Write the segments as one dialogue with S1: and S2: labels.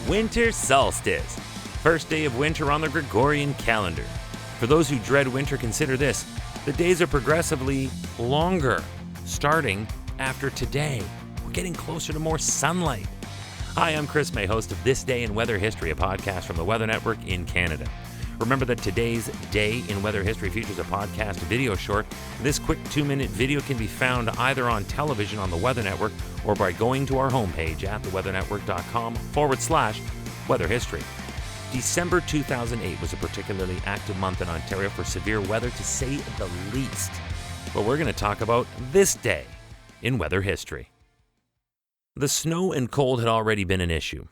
S1: Winter solstice, first day of winter on the Gregorian calendar. For those who dread winter, consider this. The days are progressively longer, starting after today. We're getting closer to more sunlight. Hi, I'm Chris May, host of This Day in Weather History, a podcast from the Weather Network in Canada. Remember that today's Day in Weather History features a podcast video short. This quick 2-minute video can be found either on television on the Weather Network or by going to our homepage at theweathernetwork.com/weather history. December 2008 was a particularly active month in Ontario for severe weather, to say the least. But we're going to talk about this day in weather history. The snow and cold had already been an issue.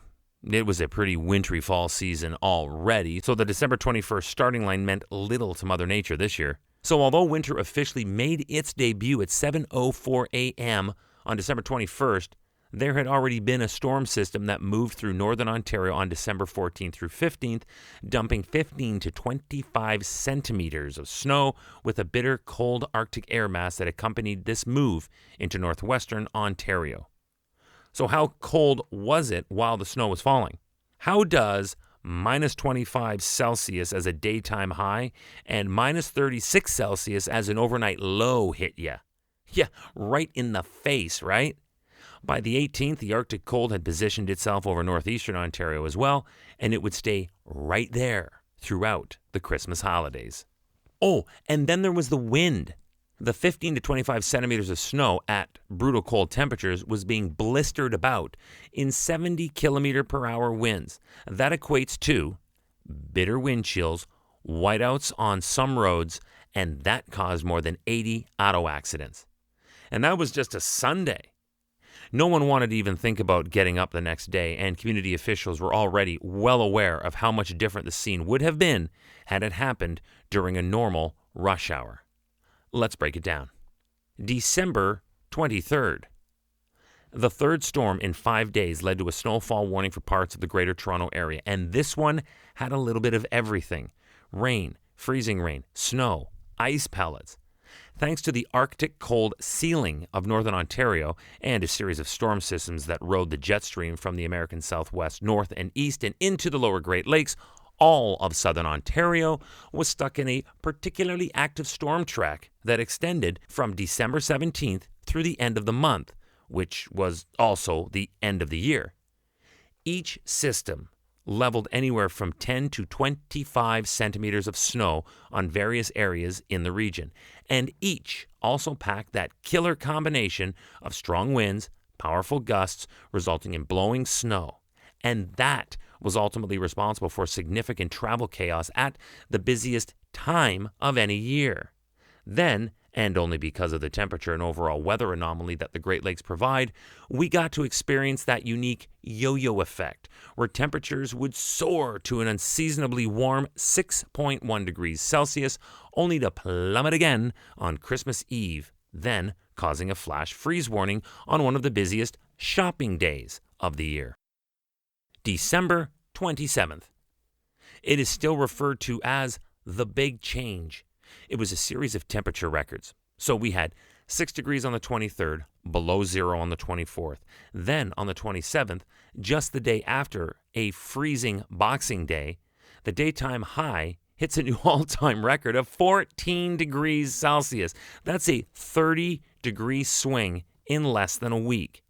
S1: It was a pretty wintry fall season already, so the December 21st starting line meant little to Mother Nature this year. So although winter officially made its debut at 7:04 a.m. on December 21st, there had already been a storm system that moved through northern Ontario on December 14th through 15th, dumping 15 to 25 centimeters of snow with a bitter cold Arctic air mass that accompanied this move into northwestern Ontario. So how cold was it while the snow was falling? How does minus 25 Celsius as a daytime high and minus 36 Celsius as an overnight low hit ya? Yeah, right in the face, right? By the 18th, the Arctic cold had positioned itself over northeastern Ontario as well, and it would stay right there throughout the Christmas holidays. Oh, and then there was the wind. The 15 to 25 centimeters of snow at brutal cold temperatures was being blistered about in 70 kilometer per hour winds. That equates to bitter wind chills, whiteouts on some roads, and that caused more than 80 auto accidents. And that was just a Sunday. No one wanted to even think about getting up the next day, and community officials were already well aware of how much different the scene would have been had it happened during a normal rush hour. Let's break it down. December 23rd. The third storm in 5 days led to a snowfall warning for parts of the Greater Toronto Area, and this one had a little bit of everything. Rain, freezing rain, snow, ice pellets. Thanks to the Arctic cold ceiling of northern Ontario and a series of storm systems that rode the jet stream from the American Southwest north and east and into the lower Great Lakes, all of southern Ontario was stuck in a particularly active storm track that extended from December 17th through the end of the month, which was also the end of the year. Each system leveled anywhere from 10 to 25 centimeters of snow on various areas in the region, and each also packed that killer combination of strong winds, powerful gusts, resulting in blowing snow. And that was ultimately responsible for significant travel chaos at the busiest time of any year. Then, and only because of the temperature and overall weather anomaly that the Great Lakes provide, we got to experience that unique yo-yo effect, where temperatures would soar to an unseasonably warm 6.1 degrees Celsius, only to plummet again on Christmas Eve, then causing a flash freeze warning on one of the busiest shopping days of the year. December 27th. It is still referred to as the Big Change. It was a series of temperature records. So we had 6 degrees on the 23rd, below zero on the 24th. Then on the 27th, just the day after a freezing Boxing Day, the daytime high hits a new all-time record of 14 degrees Celsius. That's a 30-degree swing in less than a week.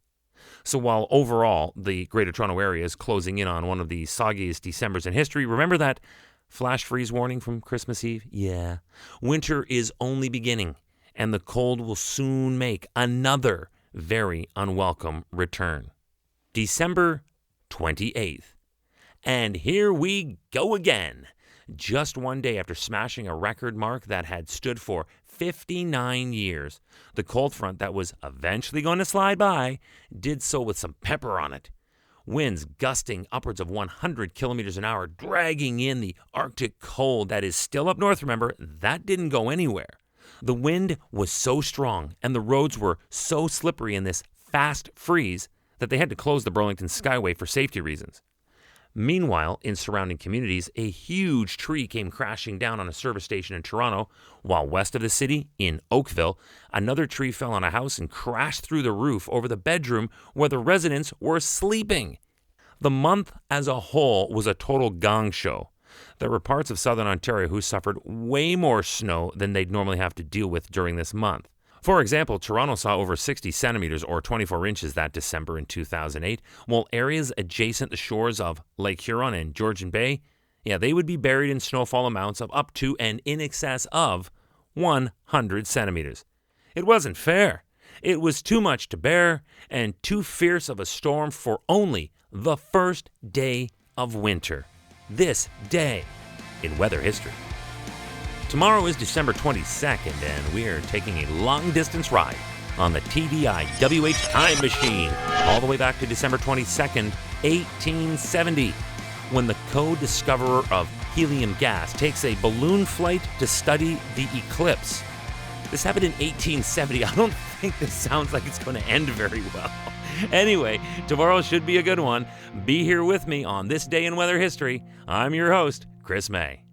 S1: So while overall the Greater Toronto Area is closing in on one of the soggiest Decembers in history, remember that flash freeze warning from Christmas Eve? Yeah. Winter is only beginning, and the cold will soon make another very unwelcome return. December 28th. And here we go again. Just one day after smashing a record mark that had stood for 59 years, the cold front that was eventually going to slide by did so with some pepper on it. Winds gusting upwards of 100 kilometers an hour, dragging in the Arctic cold that is still up north, remember, that didn't go anywhere. The wind was so strong and the roads were so slippery in this fast freeze that they had to close the Burlington Skyway for safety reasons. Meanwhile, in surrounding communities, a huge tree came crashing down on a service station in Toronto, while west of the city, in Oakville, another tree fell on a house and crashed through the roof over the bedroom where the residents were sleeping. The month as a whole was a total gong show. There were parts of southern Ontario who suffered way more snow than they'd normally have to deal with during this month. For example, Toronto saw over 60 centimeters or 24 inches that December in 2008, while areas adjacent the shores of Lake Huron and Georgian Bay, they would be buried in snowfall amounts of up to and in excess of 100 centimeters. It wasn't fair. It was too much to bear and too fierce of a storm for only the first day of winter. This day in weather history. Tomorrow is December 22nd, and we're taking a long-distance ride on the TDI WH Time Machine all the way back to December 22nd, 1870, when the co-discoverer of helium gas takes a balloon flight to study the eclipse. This happened in 1870. I don't think this sounds like it's going to end very well. Anyway, tomorrow should be a good one. Be here with me on This Day in Weather History. I'm your host, Chris May.